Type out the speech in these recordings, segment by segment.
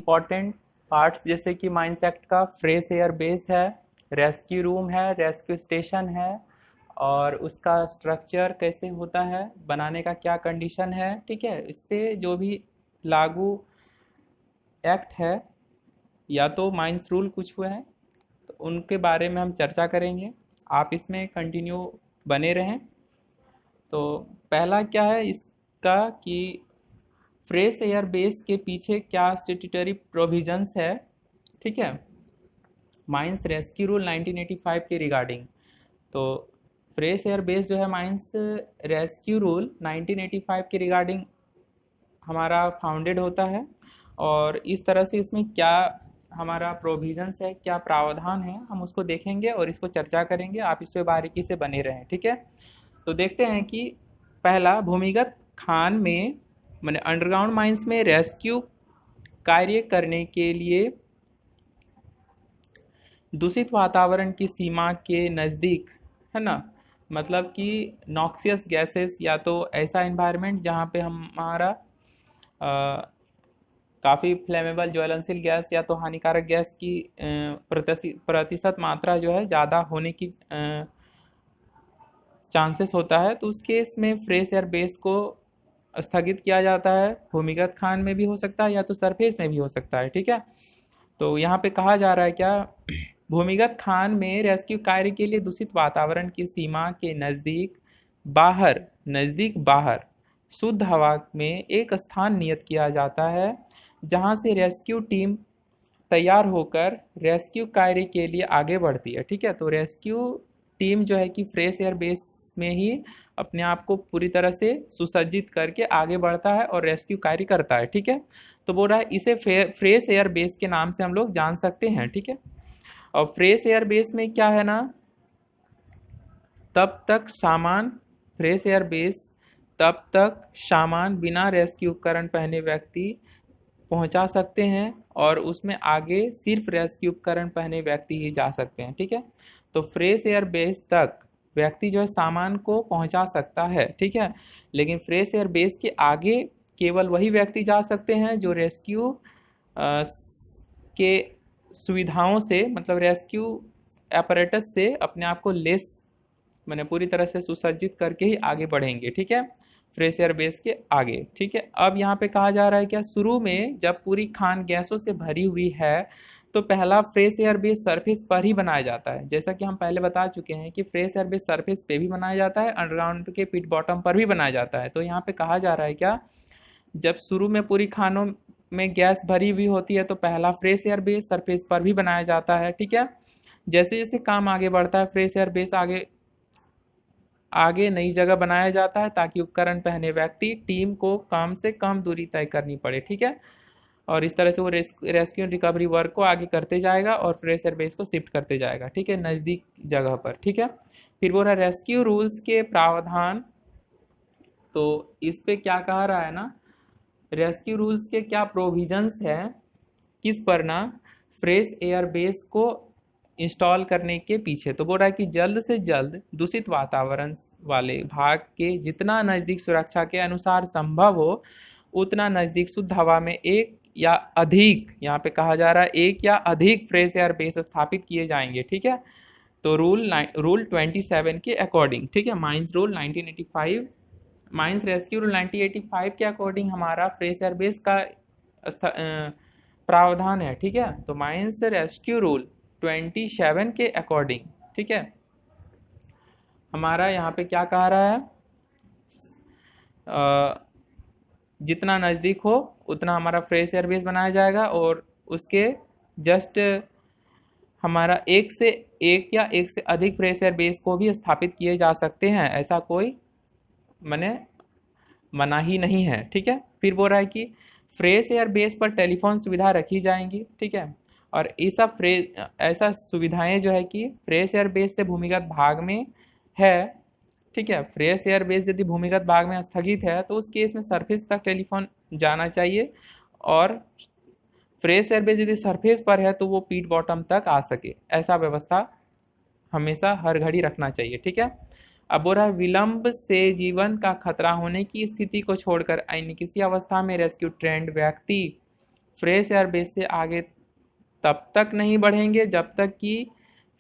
Important parts जैसे कि mines act का फ्रेश एयर बेस है, रेस्क्यू रूम है, रेस्क्यू स्टेशन है, और उसका स्ट्रक्चर कैसे होता है, बनाने का क्या कंडीशन है, ठीक है। इस पे जो भी लागू एक्ट है या तो माइंस रूल कुछ हुए हैं तो उनके बारे में हम चर्चा करेंगे। आप इसमें कंटिन्यू बने रहें। तो पहला क्या है इसका कि फ्रेश एयर बेस के पीछे क्या स्टेट्यूटरी प्रोविजंस है, ठीक है, माइंस रेस्क्यू रूल 1985 के रिगार्डिंग। तो फ्रेश एयर बेस जो है माइंस रेस्क्यू रूल 1985 के रिगार्डिंग हमारा फाउंडेड होता है, और इस तरह से इसमें क्या हमारा प्रोविजंस है, क्या प्रावधान है, हम उसको देखेंगे और इसको चर्चा करेंगे। आप इस पर बारीकी से बने रहें, ठीक है। तो देखते हैं कि पहला, भूमिगत खान में मैंने अंडरग्राउंड माइंस में रेस्क्यू कार्य करने के लिए दूषित वातावरण की सीमा के नज़दीक, है ना, मतलब कि नॉक्सियस गैसेस या तो ऐसा इन्वायरमेंट जहाँ पे हमारा काफ़ी फ्लेमेबल ज्वलनशील गैस या तो हानिकारक गैस की प्रतिशत मात्रा जो है ज़्यादा होने की चांसेस होता है, तो उस केस में फ्रेश एयर बेस को स्थगित किया जाता है। भूमिगत खान में भी हो सकता है या तो सरफेस में भी हो सकता है, ठीक है। तो यहाँ पे कहा जा रहा है क्या, भूमिगत खान में रेस्क्यू कार्य के लिए दूषित वातावरण की सीमा के नज़दीक बाहर शुद्ध हवा में एक स्थान नियत किया जाता है जहाँ से रेस्क्यू टीम तैयार होकर रेस्क्यू कार्य के लिए आगे बढ़ती है, ठीक है। तो रेस्क्यू टीम जो है कि फ्रेश एयर बेस में ही अपने आप को पूरी तरह से सुसज्जित करके आगे बढ़ता है और रेस्क्यू कार्य करता है, ठीक है। तो बोल रहा है इसे फ्रेश एयर बेस के नाम से हम लोग जान सकते हैं, ठीक है। और फ्रेश एयर बेस में क्या है ना, तब तक सामान फ्रेश एयर बेस तब तक सामान बिना रेस्क्यू उपकरण पहने व्यक्ति पहुंचा सकते हैं, और उसमें आगे सिर्फ रेस्क्यू उपकरण पहने व्यक्ति ही जा सकते हैं, ठीक है। तो फ्रेश एयर बेस तक व्यक्ति जो है सामान को पहुंचा सकता है, ठीक है, लेकिन फ्रेश एयर बेस के आगे केवल वही व्यक्ति जा सकते हैं जो रेस्क्यू के सुविधाओं से, मतलब रेस्क्यू एपरेटस से अपने आप को मैंने पूरी तरह से सुसज्जित करके ही आगे बढ़ेंगे, ठीक है, फ्रेश एयर बेस के आगे, ठीक है। अब यहाँ पे कहा जा रहा है क्या, शुरू में जब पूरी खान गैसों से भरी हुई है तो पहला फ्रेश एयर बेस सरफेस पर ही बनाया जाता है। जैसा कि हम पहले बता चुके हैं कि फ्रेश एयर बेस सरफेस पे भी बनाया जाता है, अंडरग्राउंड के पिट बॉटम पर भी बनाया जाता है। तो यहाँ पे कहा जा रहा है क्या, जब शुरू में पूरी खानों में गैस भरी हुई होती है तो पहला फ्रेश एयर बेस सरफेस पर भी बनाया जाता है, ठीक है। जैसे जैसे काम आगे बढ़ता है फ्रेश एयर बेस आगे आगे नई जगह बनाया जाता है ताकि उपकरण पहने व्यक्ति टीम को कम से कम दूरी तय करनी पड़े, ठीक है। और इस तरह से वो रेस्क्यू रिकवरी वर्क को आगे करते जाएगा और फ्रेश एयर बेस को शिफ्ट करते जाएगा, ठीक है, नज़दीक जगह पर, ठीक है। फिर वो रहा रेस्क्यू रूल्स के प्रावधान। तो इस पे क्या कह रहा है ना, रेस्क्यू रूल्स के क्या प्रोविजंस है, किस पर ना, फ्रेश एयर बेस को इंस्टॉल करने के पीछे। तो बोल रहा है कि जल्द से जल्द दूषित वातावरण वाले भाग के जितना नज़दीक सुरक्षा के अनुसार संभव हो उतना नज़दीक शुद्ध हवा में एक या अधिक, यहाँ पे कहा जा रहा है एक या अधिक फ्रेश एयर बेस स्थापित किए जाएंगे, ठीक है। तो रूल 27 के अकॉर्डिंग, ठीक है, mines rule 1985, mines rescue rule 1985 के अकॉर्डिंग हमारा फ्रेश एयर बेस का प्रावधान है, ठीक है। तो माइंस रेस्क्यू रूल 27 के अकॉर्डिंग, ठीक है, हमारा यहाँ पे क्या कह रहा है, जितना नज़दीक हो उतना हमारा फ्रेश एयर बेस बनाया जाएगा, और उसके जस्ट हमारा एक या एक से अधिक फ्रेश एयर बेस को भी स्थापित किए जा सकते हैं, ऐसा कोई मनाही नहीं है, ठीक है। फिर बोल रहा है कि फ्रेश एयर बेस पर टेलीफोन सुविधा रखी जाएंगी, ठीक है, और ये सब ऐसा सुविधाएं जो है कि फ्रेश एयर बेस से भूमिगत भाग में है, ठीक है। फ्रेश एयर बेस यदि भूमिगत भाग में स्थगित है तो उस केस में सरफेस तक टेलीफोन जाना चाहिए, और फ्रेश एयर बेस यदि सरफेस पर है तो वो पीट बॉटम तक आ सके, ऐसा व्यवस्था हमेशा हर घड़ी रखना चाहिए, ठीक है। अब बोल रहा है विलंब से जीवन का खतरा होने की स्थिति को छोड़कर अन्य किसी अवस्था में रेस्क्यू ट्रेंड व्यक्ति फ्रेश एयर बेस से आगे तब तक नहीं बढ़ेंगे जब तक कि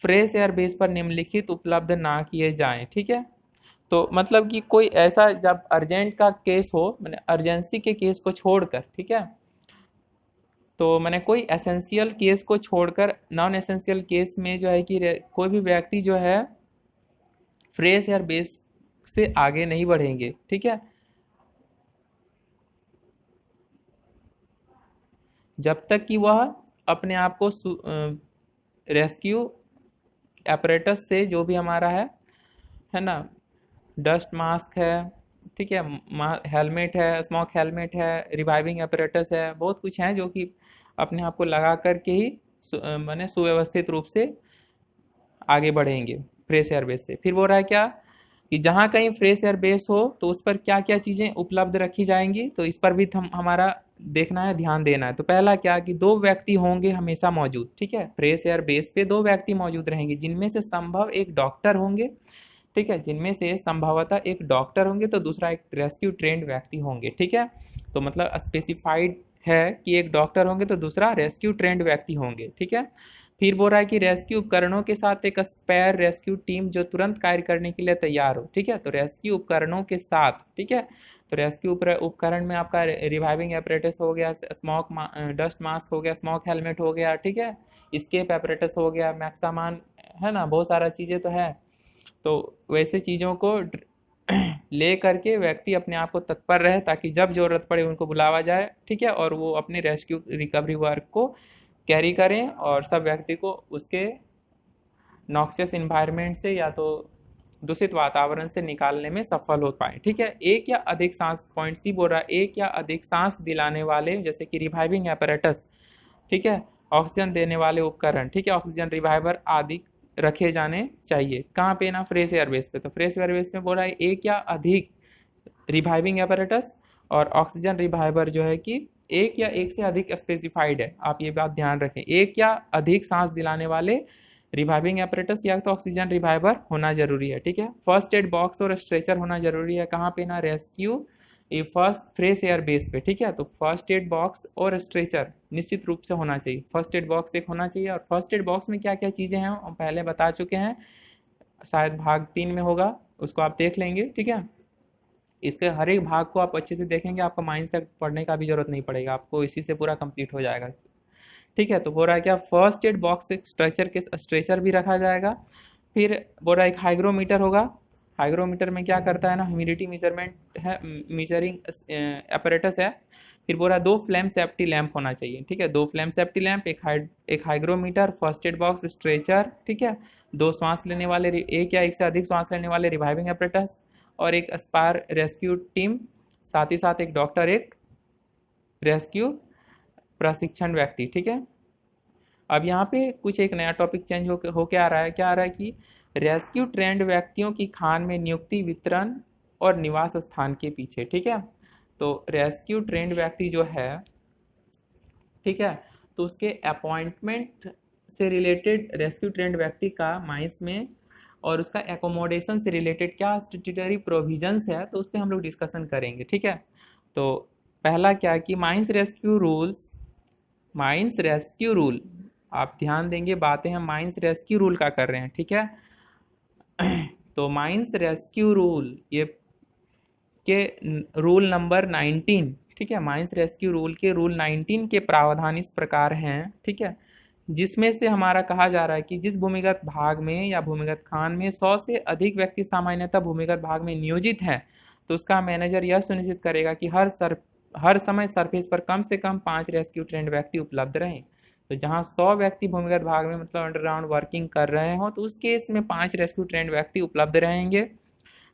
फ्रेश एयर बेस पर निम्नलिखित उपलब्ध ना किए जाएं। ठीक है, तो मतलब कि कोई ऐसा जब अर्जेंट का केस हो, मैंने अर्जेंसी के केस को छोड़कर, ठीक है, तो मैंने कोई एसेंशियल केस को छोड़कर नॉन एसेंशियल केस में जो है कि कोई भी व्यक्ति जो है फ्रेश एयर बेस से आगे नहीं बढ़ेंगे। ठीक है, जब तक कि वह अपने आप को रेस्क्यू एपरेटस से, जो भी हमारा है ना, डस्ट मास्क है, ठीक है, हेलमेट है, स्मोक हेलमेट है, रिवाइविंग एपरेटस है, बहुत कुछ है जो कि अपने आप को लगा करके ही माने सुव्यवस्थित रूप से आगे बढ़ेंगे फ्रेश एयर बेस से। फिर बोल रहा है क्या कि जहाँ कहीं फ्रेश एयर बेस हो तो उस पर क्या क्या चीज़ें उपलब्ध रखी जाएंगी, तो इस पर भी हमारा देखना है, ध्यान देना है। तो पहला क्या कि 2 व्यक्ति होंगे हमेशा मौजूद। ठीक है, फ्रेश एयर बेस पे 2 व्यक्ति मौजूद रहेंगे, जिनमें से संभव एक डॉक्टर होंगे। ठीक है, जिनमें से संभवतः एक डॉक्टर होंगे तो दूसरा एक रेस्क्यू ट्रेंड व्यक्ति होंगे। ठीक है, तो मतलब स्पेसिफाइड है कि एक डॉक्टर होंगे तो दूसरा रेस्क्यू ट्रेंड व्यक्ति होंगे। ठीक है, फिर बोल रहा है कि रेस्क्यू उपकरणों के साथ एक स्पेयर रेस्क्यू टीम जो तुरंत कार्य करने के लिए तैयार हो। ठीक है, तो रेस्क्यू उपकरणों के साथ, ठीक है, तो रेस्क्यू उपकरण में आपका रिवाइविंग एपरेटस हो गया, स्मोक डस्ट मास्क हो गया, स्मोक हेलमेट हो गया, ठीक है, स्केप एपरेटस हो गया, मैक्सामान, है ना, बहुत सारा चीज़ें तो है। तो वैसे चीज़ों को ले करके व्यक्ति अपने आप को तत्पर रहे ताकि जब जरूरत पड़े उनको बुलावा जाए। ठीक है, और वो अपने रेस्क्यू रिकवरी वर्क को कैरी करें और सब व्यक्ति को उसके नॉक्सियस इन्वायरमेंट से या तो दूषित वातावरण से निकालने में सफल हो पाए। ठीक है, एक या अधिक सांस, पॉइंट सी बोल रहा है, एक या अधिक सांस दिलाने वाले जैसे कि रिवाइविंग एपरेटस, ठीक है, ऑक्सीजन देने वाले उपकरण, ठीक है, ऑक्सीजन रिवाइवर आदि रखे जाने चाहिए। कहाँ पे ना, फ्रेश एयरबेस पे। तो फ्रेश एयरबेस में बोल रहा है एक या अधिक रिवाइविंग एपरेटस और ऑक्सीजन रिवाइवर जो है कि एक या एक से अधिक स्पेसिफाइड है, आप ये बात ध्यान रखें, एक या अधिक सांस दिलाने वाले रिवाइविंग एपरेटस या तो ऑक्सीजन रिवाइवर होना जरूरी है। ठीक है, फर्स्ट एड बॉक्स और स्ट्रेचर होना जरूरी है। कहाँ पे ना, रेस्क्यू ये फर्स्ट फ्रेश एयर बेस पे। ठीक है, तो फर्स्ट एड बॉक्स और स्ट्रेचर निश्चित रूप से होना चाहिए। फर्स्ट एड बॉक्स एक होना चाहिए, और फर्स्ट एड बॉक्स में क्या क्या चीज़ें हैं हम पहले बता चुके हैं, शायद भाग 3 में होगा, उसको आप देख लेंगे। ठीक है, इसके हर एक भाग को आप अच्छे से देखेंगे, आपको माइंड से पढ़ने का भी जरूरत नहीं पड़ेगा, आपको इसी से पूरा कंप्लीट हो जाएगा। ठीक है, तो बोल रहा है क्या, फर्स्ट एड बॉक्स स्ट्रेचर के स्ट्रेचर भी रखा जाएगा। फिर बोल रहा है एक हाइग्रोमीटर होगा। हाइग्रोमीटर में क्या करता है ना, ह्यूमिडिटी मेजरमेंट है, मेजरिंग एपरेटस है। फिर बोल रहा है 2 फ्लेम सेफ्टी लैंप होना चाहिए। ठीक है, 2 फ्लेम सेफ्टी लैंप, एक hygrometer, first aid box, stretcher, ठीक है, 2 श्वास लेने वाले, एक या एक से अधिक श्वास लेने वाले रिवाइविंग एपरेटस और एक एस्पायर रेस्क्यू टीम, साथ ही साथ एक डॉक्टर, एक रेस्क्यू प्रशिक्षण व्यक्ति। ठीक है, अब यहाँ पे कुछ एक नया टॉपिक चेंज होके आ रहा है। क्या आ रहा है कि रेस्क्यू ट्रेंड व्यक्तियों की खान में नियुक्ति, वितरण और निवास स्थान के पीछे। ठीक है, तो रेस्क्यू ट्रेंड व्यक्ति जो है, ठीक है, तो उसके अपॉइंटमेंट से रिलेटेड रेस्क्यू ट्रेंड व्यक्ति का माइंस में और उसका एकोमोडेशन से रिलेटेड क्या स्टैट्यूटरी प्रोविजंस है, तो उस पर हम लोग डिस्कशन करेंगे। ठीक है, तो पहला क्या कि mines rescue rules, mines rescue rule, आप ध्यान देंगे, बातें हम माइंस रेस्क्यू रूल का कर रहे हैं। ठीक है, तो माइंस रेस्क्यू रूल ये के रूल नंबर 19, ठीक है, माइंस रेस्क्यू रूल के रूल 19 के प्रावधान इस प्रकार हैं। ठीक है, जिसमें से हमारा कहा जा रहा है कि जिस भूमिगत भाग में या भूमिगत खान में 100 से अधिक व्यक्ति सामान्यतः भूमिगत भाग में नियोजित हैं, तो उसका मैनेजर यह सुनिश्चित करेगा कि हर समय सरफेस पर कम से कम 5 रेस्क्यू ट्रेंड व्यक्ति उपलब्ध रहें। तो जहां 100 व्यक्ति भूमिगत भाग में मतलब अंडरग्राउंड वर्किंग कर रहे हो, तो उस केस में 5 रेस्क्यू ट्रेंड व्यक्ति उपलब्ध रहेंगे।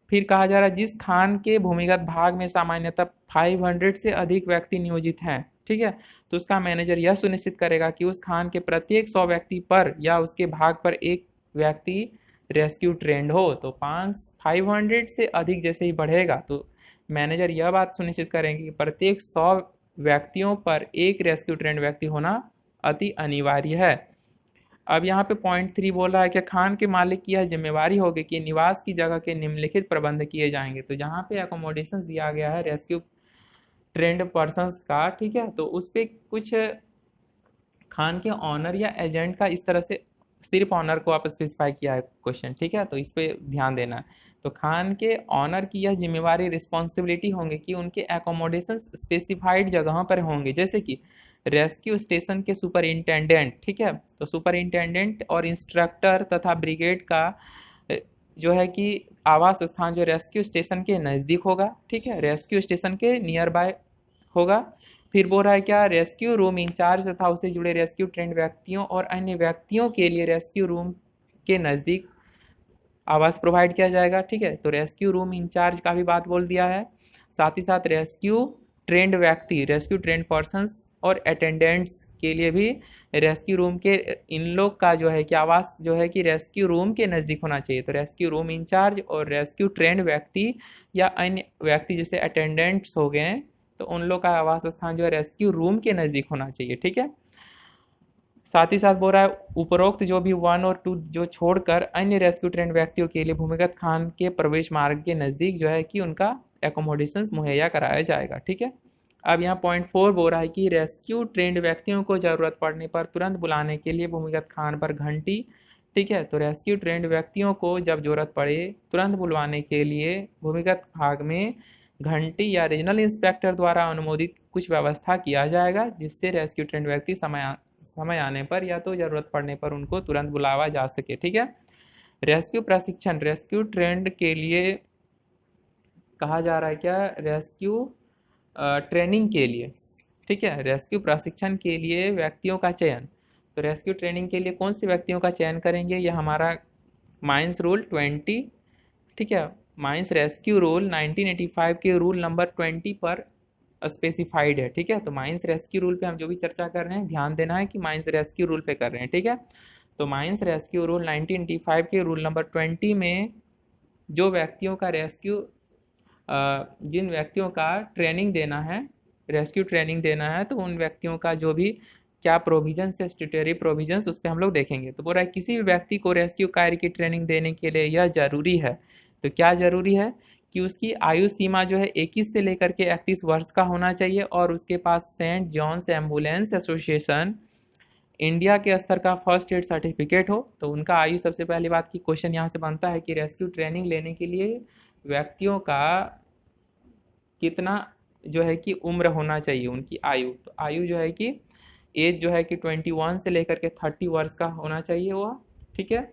फिर कहा जा रहा है जिस खान के भूमिगत भाग में सामान्यतः 500 से अधिक व्यक्ति नियोजित हैं, ठीक है, तो उसका मैनेजर यह सुनिश्चित करेगा कि उस खान के प्रत्येक 100 व्यक्ति पर या उसके भाग पर एक व्यक्ति रेस्क्यू ट्रेंड हो। तो 500 से अधिक जैसे ही बढ़ेगा तो मैनेजर यह बात सुनिश्चित करेंगे कि प्रत्येक 100 व्यक्तियों पर एक रेस्क्यू ट्रेंड व्यक्ति होना अति अनिवार्य है। अब यहाँ पे पॉइंट 3 बोल रहा है कि खान के मालिक की यह जिम्मेवारी होगी कि निवास की जगह के निम्नलिखित प्रबंध किए जाएंगे। तो जहाँ पे एकोमोडेशन दिया गया है रेस्क्यू ट्रेंड पर्सन्स का, ठीक है। तो उस पे कुछ खान के ऑनर या एजेंट का इस तरह से, सिर्फ ऑनर को आप स्पेसिफाई किया है क्वेश्चन, ठीक है, तो इस पे ध्यान देना है। तो खान के ऑनर की यह जिम्मेवारी रिस्पॉन्सिबिलिटी होंगे कि उनके एकोमोडेशन स्पेसिफाइड जगहों पर होंगे, जैसे कि रेस्क्यू स्टेशन के सुपरिंटेंडेंट, ठीक है। तो सुपरिंटेंडेंट और इंस्ट्रक्टर तथा ब्रिगेड का जो है कि आवास स्थान जो रेस्क्यू स्टेशन के नज़दीक होगा, ठीक है, रेस्क्यू स्टेशन के नियर बाय होगा। फिर बोल रहा है क्या, रेस्क्यू रूम इंचार्ज तथा उससे जुड़े रेस्क्यू ट्रेंड व्यक्तियों और अन्य व्यक्तियों के लिए रेस्क्यू रूम के नज़दीक आवास प्रोवाइड किया जाएगा, ठीक है। तो रेस्क्यू रूम इंचार्ज का भी बात बोल दिया है। साथ ही साथ रेस्क्यू ट्रेंड व्यक्ति, रेस्क्यू ट्रेंड पर्सन्स और अटेंडेंट्स के लिए भी रेस्क्यू रूम के, इन लोग का जो है कि आवास जो है कि रेस्क्यू रूम के नज़दीक होना चाहिए। तो रेस्क्यू रूम इंचार्ज और रेस्क्यू ट्रेंड व्यक्ति या अन्य व्यक्ति जैसे अटेंडेंट्स हो गए, तो उन लोग का आवास स्थान जो है रेस्क्यू रूम के नज़दीक होना चाहिए, ठीक है। साथ ही साथ बोल रहा है उपरोक्त जो भी 1 और 2 जो छोड़कर अन्य रेस्क्यू ट्रेंड व्यक्तियों के लिए भूमिगत खान के प्रवेश मार्ग के नज़दीक जो है कि उनका एकोमोडेशंस मुहैया कराया जाएगा, ठीक है। अब यहाँ पॉइंट 4 बोल रहा है कि रेस्क्यू ट्रेंड व्यक्तियों को ज़रूरत पड़ने पर तुरंत बुलाने के लिए भूमिगत खान पर घंटी, ठीक है। तो रेस्क्यू ट्रेंड व्यक्तियों को जब जरूरत पड़े तुरंत बुलवाने के लिए भूमिगत भाग में घंटी या रीजनल इंस्पेक्टर द्वारा अनुमोदित कुछ व्यवस्था किया जाएगा, जिससे रेस्क्यू ट्रेंड व्यक्ति समय आने पर या तो जरूरत पड़ने पर उनको तुरंत बुलावा जा सके, ठीक है। रेस्क्यू प्रशिक्षण, रेस्क्यू ट्रेंड के लिए कहा जा रहा है क्या, रेस्क्यू ट्रेनिंग के लिए, ठीक है, रेस्क्यू प्रशिक्षण के लिए व्यक्तियों का चयन। तो रेस्क्यू ट्रेनिंग के लिए कौन से व्यक्तियों का चयन करेंगे, यह हमारा माइंस रूल 20, ठीक है, माइंस रेस्क्यू रूल 1985 के रूल नंबर 20 पर स्पेसिफाइड है, ठीक है। तो माइंस रेस्क्यू रूल पे हम जो भी चर्चा कर रहे हैं ध्यान देना है कि माइंस रेस्क्यू रूल पे कर रहे हैं, ठीक है। तो माइंस रेस्क्यू रूल 1985 के रूल नंबर 20 में जो व्यक्तियों का रेस्क्यू, जिन व्यक्तियों का ट्रेनिंग देना है, रेस्क्यू ट्रेनिंग देना है, तो उन व्यक्तियों का जो भी क्या प्रोविजंस है, स्टैट्यूटरी प्रोविजंस, उस पर हम लोग देखेंगे। तो बोल रहा है किसी भी व्यक्ति को रेस्क्यू कार्य की ट्रेनिंग देने के लिए यह जरूरी है, तो क्या जरूरी है कि उसकी आयु सीमा जो है 21 से लेकर के 31 वर्ष का होना चाहिए और उसके पास Saint John's ambulance association India के स्तर का फर्स्ट एड सर्टिफिकेट हो। तो उनका आयु, सबसे पहली बात की क्वेश्चन यहाँ से बनता है कि रेस्क्यू ट्रेनिंग लेने के लिए व्यक्तियों का कितना जो है कि उम्र होना चाहिए, उनकी आयु। तो आयु जो है कि एज जो है कि 21 से लेकर के 30 वर्ष का होना चाहिए वह, ठीक है।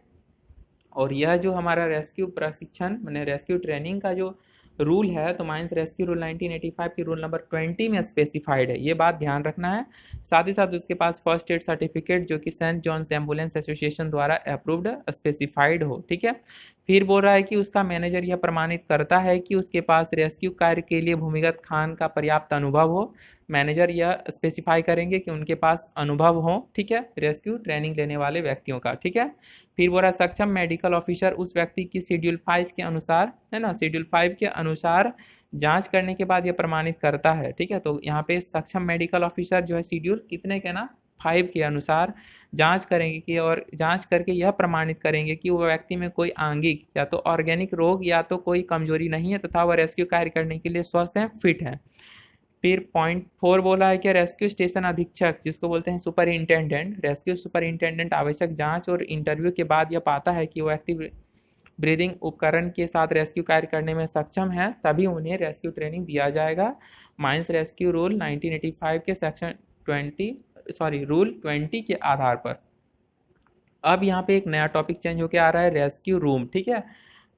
और यह जो हमारा रेस्क्यू प्रशिक्षण मैंने रेस्क्यू ट्रेनिंग का जो रूल है, तो माइंस रेस्क्यू रूल 1985 की रूल नंबर 20 में स्पेसिफाइड है, ये बात ध्यान रखना है। साथ ही साथ उसके पास फर्स्ट एड सर्टिफिकेट जो कि सेंट जॉन्स एम्बुलेंस एसोसिएशन द्वारा अप्रूव्ड स्पेसिफाइड हो, ठीक है। फिर बोल रहा है कि उसका मैनेजर यह प्रमाणित करता है कि उसके पास रेस्क्यू कार्य के लिए भूमिगत खान का पर्याप्त अनुभव हो। मैनेजर यह स्पेसिफाई करेंगे कि उनके पास अनुभव हो, ठीक है, रेस्क्यू ट्रेनिंग लेने वाले व्यक्तियों का, ठीक है। फिर बोला सक्षम मेडिकल ऑफिसर उस व्यक्ति की शेड्यूल 5 के अनुसार, है ना, शेड्यूल 5 के अनुसार जांच करने के बाद यह प्रमाणित करता है, ठीक है। तो यहाँ पे सक्षम मेडिकल ऑफिसर जो है शेड्यूल कितने के ना, 5 के अनुसार जांच करेंगे कि, और जांच करके यह प्रमाणित करेंगे कि वह व्यक्ति में कोई आंगिक या तो ऑर्गेनिक रोग या तो कोई कमजोरी नहीं है तथा वह रेस्क्यू कार्य करने के लिए स्वस्थ है, फिट है। फिर पॉइंट 4 बोला है कि रेस्क्यू स्टेशन अधीक्षक, जिसको बोलते हैं सुपरिंटेंडेंट, रेस्क्यू सुपरिंटेंडेंट आवश्यक जांच और इंटरव्यू के बाद यह पाता है कि व्यक्ति ब्रीदिंग उपकरण के साथ रेस्क्यू कार्य करने में सक्षम है, तभी उन्हें रेस्क्यू ट्रेनिंग दिया जाएगा। माइंस रेस्क्यू रूल 1985 के सेक्शन 20 रूल 20 के आधार पर। अब यहाँ पे एक नया टॉपिक चेंज होकर आ रहा है, रेस्क्यू रूम, ठीक है।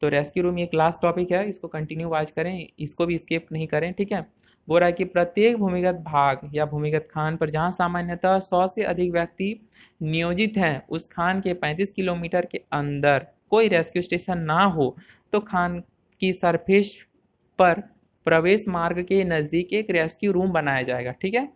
तो रेस्क्यू रूम एक लास्ट टॉपिक है, इसको कंटिन्यू वॉच करें, इसको भी स्किप नहीं करें, ठीक है। बोल रहा है कि प्रत्येक भूमिगत भाग या भूमिगत खान पर जहां सामान्यतः 100 से अधिक व्यक्ति नियोजित हैं, उस खान के 35 किलोमीटर के अंदर कोई रेस्क्यू स्टेशन ना हो, तो खान की सरफेस पर प्रवेश मार्ग के नज़दीक एक रेस्क्यू रूम बनाया जाएगा, ठीक है।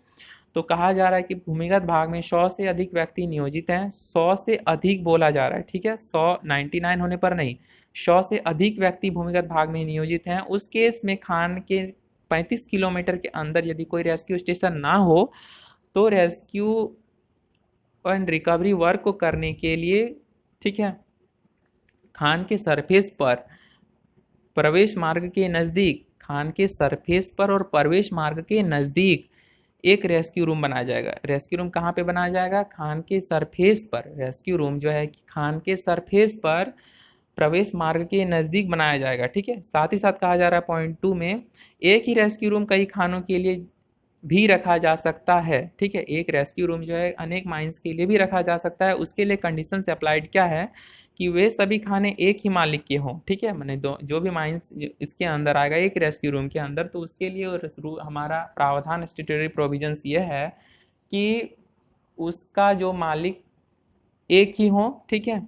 तो कहा जा रहा है कि भूमिगत भाग में 100 से अधिक व्यक्ति नियोजित हैं, 100 से अधिक बोला जा रहा है, ठीक है, 199 होने पर नहीं, 100 से अधिक व्यक्ति भूमिगत भाग में नियोजित हैं। उस केस में खान के 35 किलोमीटर के अंदर यदि कोई रेस्क्यू स्टेशन ना हो, तो रेस्क्यू एंड रिकवरी वर्क को करने के लिए, ठीक है, खान के सरफेस पर प्रवेश मार्ग के नज़दीक खान के सरफेस पर और प्रवेश मार्ग के नज़दीक एक रेस्क्यू रूम बनाया जाएगा। रेस्क्यू रूम कहाँ पे बनाया जाएगा? खान के सरफेस पर। रेस्क्यू रूम जो है कि खान के सरफेस पर प्रवेश मार्ग के नज़दीक बनाया जाएगा। ठीक है, साथ ही साथ कहा जा रहा है पॉइंट 2 में, एक ही रेस्क्यू रूम कई खानों के लिए भी रखा जा सकता है। ठीक है, एक रेस्क्यू रूम जो है अनेक माइंस के लिए भी रखा जा सकता है। उसके लिए कंडीशन से अप्लाइड क्या है कि वे सभी खाने एक ही मालिक के हों। ठीक है, मैंने जो भी माइंस इसके अंदर आएगा एक रेस्क्यू रूम के अंदर, तो उसके लिए हमारा प्रावधान स्टैट्यूटरी प्रोविजंस ये है कि उसका जो मालिक एक ही हो। ठीक है,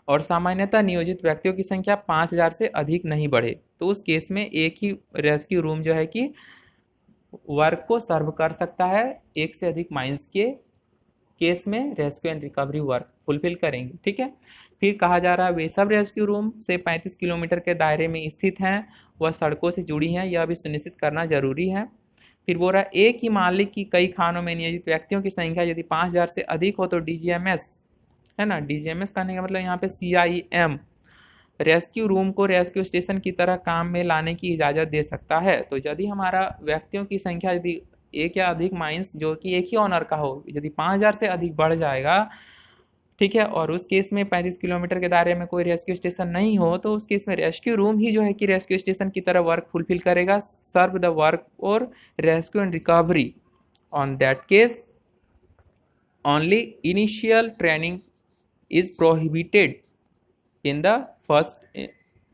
और सामान्यतः नियोजित व्यक्तियों की संख्या 5000 से अधिक नहीं बढ़े। तो उस केस में एक ही रेस्क्यू रूम जो है कि वर्क को सर्व कर सकता है। एक से अधिक माइंस के केस में rescue and recovery work fulfil करेंगे। ठीक है, फिर कहा जा रहा है वे सब रेस्क्यू रूम से 35 किलोमीटर के दायरे में स्थित हैं, वह सड़कों से जुड़ी हैं, यह भी सुनिश्चित करना जरूरी है। फिर बोल रहा है एक ही मालिक की कई खानों में नियोजित व्यक्तियों की संख्या यदि 5000 से अधिक हो तो डीजीएमएस, है ना, डीजीएमएस कहने का मतलब यहाँ पे सीआईएम रेस्क्यू रूम को रेस्क्यू स्टेशन की तरह काम में लाने की इजाज़त दे सकता है। तो यदि हमारा व्यक्तियों की संख्या यदि एक या अधिक माइंस जो कि एक ही ऑनर का हो, यदि 5000 से अधिक बढ़ जाएगा, ठीक है, और उस केस में 35 किलोमीटर के दायरे में कोई रेस्क्यू स्टेशन नहीं हो, तो उस केस में रेस्क्यू रूम ही जो है कि रेस्क्यू स्टेशन की तरह वर्क फुलफिल करेगा, सर्व द वर्क और rescue and recovery. On that case only initial training is prohibited in the first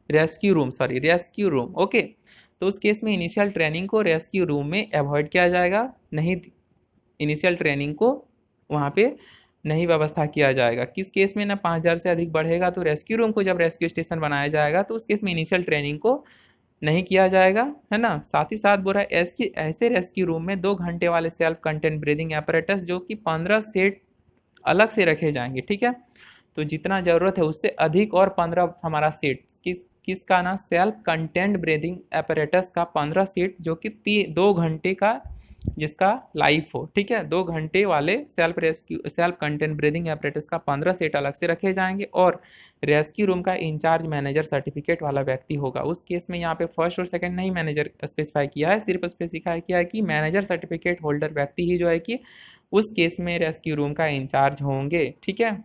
rescue room. Okay, तो उस केस में इनिशियल ट्रेनिंग को रेस्क्यू रूम में अवॉइड किया जाएगा, नहीं इनिशियल ट्रेनिंग को वहाँ पे नहीं व्यवस्था किया जाएगा। किस केस में ना 5000 से अधिक बढ़ेगा तो रेस्क्यू रूम को जब रेस्क्यू स्टेशन बनाया जाएगा तो उस केस में इनिशियल ट्रेनिंग को नहीं किया जाएगा, है ना। साथ ही साथ बोल रहा है ऐसे रेस्क्यू रूम में 2 घंटे वाले सेल्फ कंटेंट ब्रीदिंग एपरेटस जो कि 15 सेट अलग से रखे जाएंगे। ठीक है, तो जितना ज़रूरत है उससे अधिक और 15 हमारा सेट किसका ना सेल्फ कंटेंट ब्रीदिंग एपरेटस का 15 सेट जो कि 2 घंटे का जिसका लाइफ हो। ठीक है, 2 घंटे वाले सेल्फ कंटेंट ब्रीदिंग एपरेटस का 15 सेट अलग से रखे जाएंगे और रेस्क्यू रूम का इंचार्ज मैनेजर सर्टिफिकेट वाला व्यक्ति होगा। उस केस में यहाँ पे फर्स्ट और सेकंड नहीं मैनेजर स्पेसिफाई किया है, सिर्फ स्पेसिफाई किया है कि मैनेजर सर्टिफिकेट होल्डर व्यक्ति ही जो है कि उस केस में रेस्क्यू रूम का इंचार्ज होंगे। ठीक है,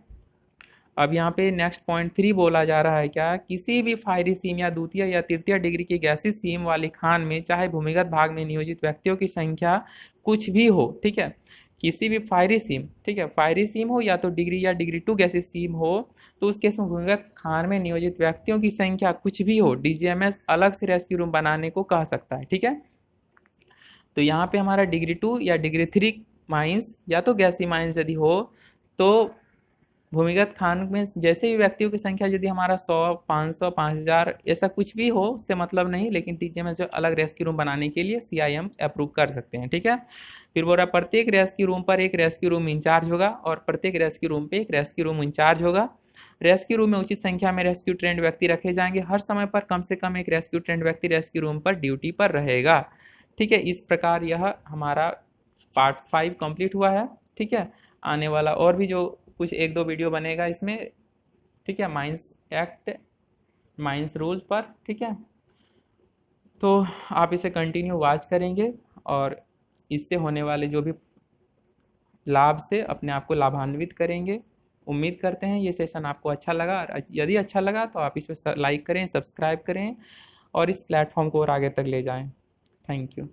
अब यहाँ पे नेक्स्ट पॉइंट 3 बोला जा रहा है क्या, किसी भी फायरी सीम या द्वितीय या तृतीय डिग्री की गैसीय सीम वाली खान में चाहे भूमिगत भाग में नियोजित व्यक्तियों की संख्या कुछ भी हो। ठीक है, किसी भी फायरी सीम, ठीक है, फायरी सीम हो या तो डिग्री या डिग्री 2 गैसीय सीम हो, तो उस केस में भूमिगत खान में नियोजित व्यक्तियों की संख्या कुछ भी हो, डीजीएमएस अलग से रेस्क्यू रूम बनाने को कह सकता है। ठीक है, तो यहाँ पे हमारा डिग्री 2 या डिग्री 3 माइंस या तो गैसीय माइंस यदि हो तो भूमिगत खान में जैसे भी व्यक्तियों की संख्या यदि हमारा 100, 500, 5000 ऐसा कुछ भी हो उससे मतलब नहीं, लेकिन डीजीएमएस जो अलग रेस्क्यू रूम बनाने के लिए सीआईएम अप्रूव कर सकते हैं। ठीक है, फिर बोल रहा प्रत्येक रेस्क्यू रूम पर एक रेस्क्यू रूम इंचार्ज होगा और प्रत्येक रेस्क्यू रूम पे एक रेस्क्यू रूम इंचार्ज होगा। रेस्क्यू रूम में उचित संख्या में रेस्क्यू ट्रेंड व्यक्ति रखे जाएंगे, हर समय पर कम से कम एक रेस्क्यू ट्रेंड व्यक्ति रेस्क्यू रूम पर ड्यूटी पर रहेगा। ठीक है, इस प्रकार यह हमारा पार्ट 5 कंप्लीट हुआ है। ठीक है, आने वाला और भी जो कुछ 1-2 वीडियो बनेगा इसमें, ठीक है, माइंस एक्ट, माइंस रूल पर। ठीक है, तो आप इसे कंटिन्यू वॉच करेंगे और इससे होने वाले जो भी लाभ से अपने आप को लाभान्वित करेंगे। उम्मीद करते हैं ये सेशन आपको अच्छा लगा, और यदि अच्छा लगा तो आप इस पर लाइक करें, सब्सक्राइब करें और इस प्लेटफॉर्म को और आगे तक ले जाएं। Thank you.